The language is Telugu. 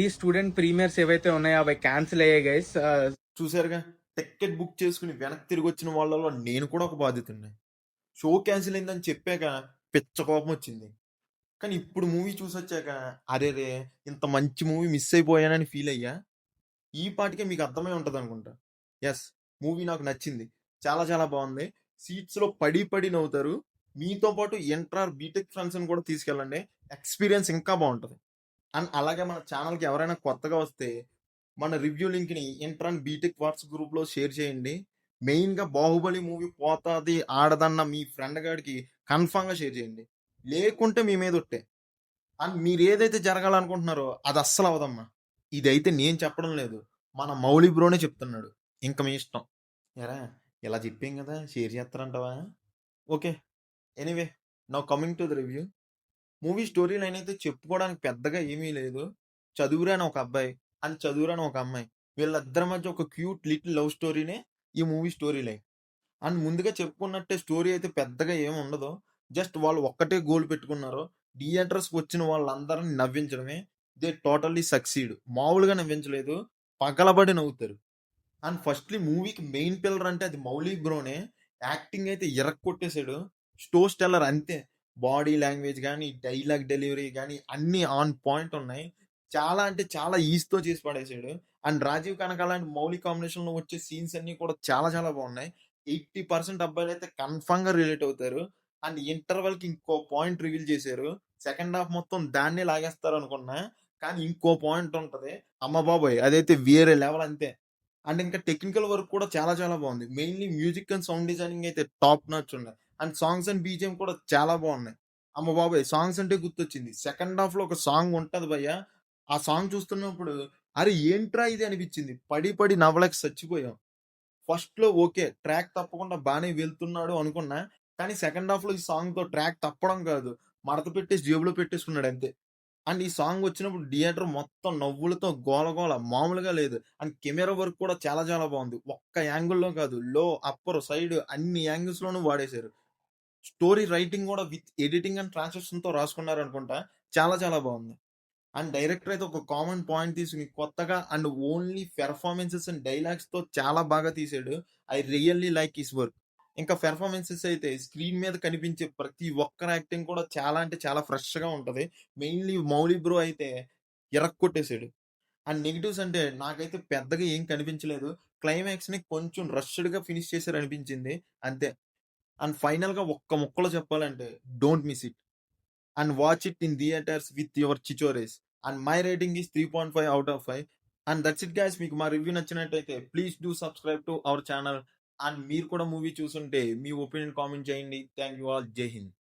ఈ స్టూడెంట్ ప్రీమియర్స్ ఏవైతే ఉన్నాయో అవి క్యాన్సిల్ అయ్యాయి గైస్. చూసారుగా, టికెట్ బుక్ చేసుకుని వెనక్కి తిరిగి వచ్చిన వాళ్ళలో నేను కూడా ఒక బాధితుడిని. షో క్యాన్సిల్ అయిందని చెప్పాక పిచ్చ కోపం వచ్చింది. కానీ ఇప్పుడు మూవీ చూసొచ్చాక అరేరే, ఇంత మంచి మూవీ మిస్ అయిపోయానని ఫీల్ అయ్యా. ఈ పాటికే మీకు అర్థమై ఉంటుంది అనుకుంటా. ఎస్, మూవీ నాకు నచ్చింది. చాలా చాలా బాగుంది. సీట్స్లో పడి పడి నవ్వుతారు. మీతో పాటు ఇంటర్ బీటెక్ ఫ్రెండ్స్ని కూడా తీసుకెళ్ళండి. ఎక్స్పీరియన్స్ ఇంకా బాగుంటుంది. అండ్ అలాగే మన ఛానల్కి ఎవరైనా కొత్తగా వస్తే మన రివ్యూ లింక్ని ఇంటర్ అండ్ బీటెక్ వాట్స్ గ్రూప్లో షేర్ చేయండి. మెయిన్గా బాహుబలి మూవీ పోతాది ఆడదన్న మీ ఫ్రెండ్ గాడికి కన్ఫామ్గా షేర్ చేయండి. లేకుంటే మీ మీద ఒట్టే. అండ్ మీరు ఏదైతే జరగాలనుకుంటున్నారో అది అస్సలు అవదమ్మా. ఇదైతే నేను చెప్పడం లేదు, మన మౌలి బ్రోనే చెప్తున్నాడు. ఇంక మీ ఇష్టం. ఎరా, ఇలా చెప్పాం కదా, షేర్ చేస్తారంటావా? Okay, anyway, now coming to the review. Movie story line అయితే చెప్పుకోవడానికి పెద్దగా ఏమీ లేదు. చదువురాని ఒక అబ్బాయి అండ్ చదువురాని ఒక అమ్మాయి, వీళ్ళిద్దరి మధ్య ఒక క్యూట్ లిటిల్ లవ్ స్టోరీనే ఈ మూవీ స్టోరీ లైన్. అండ్ ముందుగా చెప్పుకున్నట్టే స్టోరీ అయితే పెద్దగా ఏమి ఉండదు. జస్ట్ వాళ్ళు ఒక్కటే గోల్ పెట్టుకున్నారు, థియేటర్స్కి వచ్చిన వాళ్ళందరిని నవ్వించడమే. They totally succeed. మామూలుగా నవ్వించలేదు, పగలబడి నవ్వుతారు. అండ్ ఫస్ట్లీ మూవీకి మెయిన్ పిల్లర్ అంటే అది మౌలి బ్రోనే. యాక్టింగ్ అయితే ఇరక్కొట్టేశాడు. స్టెల్లర్ అంతే. బాడీ లాంగ్వేజ్ కానీ, డైలాగ్ డెలివరీ కానీ అన్నీ ఆన్ పాయింట్ ఉన్నాయి. చాలా అంటే చాలా ఈజీతో చేసి పడేశాడు. అండ్ రాజీవ్ కనకాల అండ్ మౌలి కాంబినేషన్లో వచ్చే సీన్స్ అన్నీ కూడా చాలా చాలా బాగున్నాయి. 80% అబ్బాయిలు అయితే కన్ఫామ్గా రిలేట్ అవుతారు. అండ్ ఇంటర్వెల్కి ఇంకో పాయింట్ రివీల్ చేశారు. సెకండ్ హాఫ్ మొత్తం దాన్నే లాగేస్తారు అనుకున్నా, కానీ ఇంకో పాయింట్ ఉంటుంది. అమ్మ బాబోయ్, అదైతే వేరే లెవెల్ అంతే. అండ్ ఇంకా టెక్నికల్ వర్క్ కూడా చాలా చాలా బాగుంది. Mainly music and sound designing అయితే టాప్ నాచ్ ఉన్నాయి. అండ్ సాంగ్స్ అండ్ బీజిఎం కూడా చాలా బాగున్నాయి. అమ్మ బాబాయ్, సాంగ్స్ అంటే గుర్తొచ్చింది. సెకండ్ హాఫ్ లో ఒక సాంగ్ ఉంటది భయ్య. ఆ సాంగ్ చూస్తున్నప్పుడు అరే ఏంట్రా ఇది అనిపించింది. పడి పడి నవ్వలేక చచ్చిపోయాం. ఫస్ట్ లో ఓకే, ట్రాక్ తప్పకుండా బాగానే వెళ్తున్నాడు అనుకున్నా, కానీ సెకండ్ హాఫ్ లో ఈ సాంగ్ తో ట్రాక్ తప్పడం కాదు, మడత పెట్టేసి జేబులో పెట్టేసుకున్నాడు అంతే. అండ్ ఈ సాంగ్ వచ్చినప్పుడు థియేటర్ మొత్తం నవ్వులతో గోలగోల మామూలుగా లేదు. అండ్ కెమెరా వర్క్ కూడా చాలా చాలా బాగుంది. ఒక్క యాంగిల్లో కాదు, లో అప్పర్ సైడ్ అన్ని యాంగిల్స్ లోనూ వాడేశారు. స్టోరీ రైటింగ్ కూడా విత్ ఎడిటింగ్ అండ్ ట్రాన్స్లేషన్ తో రాసుకున్నారు అనుకుంటా. చాలా చాలా బాగుంది. అండ్ డైరెక్టర్ అయితే ఒక కామన్ పాయింట్ తీసుకుని కొత్తగా and only performances and dialogues తో చాలా బాగా తీసాడు. I really like his work. ఇంకా పెర్ఫార్మెన్సెస్ అయితే స్క్రీన్ మీద కనిపించే ప్రతి ఒక్కరి యాక్టింగ్ కూడా చాలా అంటే చాలా ఫ్రెష్ గా ఉంటది. మెయిన్లీ మౌలి బ్రో అయితే ఇరక్కొట్టేశాడు. అండ్ నెగిటివ్స్ అంటే నాకైతే పెద్దగా ఏం కనిపించలేదు. క్లైమాక్స్ ని కొంచెం రష్డ్ గా ఫినిష్ చేశారు అనిపించింది అంతే. అండ్ ఫైనల్ గా ఒక్క ముక్కలో చెప్పాలంటే, don't miss it and watch it in theaters with your chichores. And my rating is 3.5 out of 5. And that's it guys. మీకు మా రివ్యూ నచ్చినట్టయితే please do subscribe to our channel. And మీరు కూడా మూవీ చూసుంటే మీ ఒపీనియన్ కామెంట్ చేయండి. Thank you all. జై హింద్.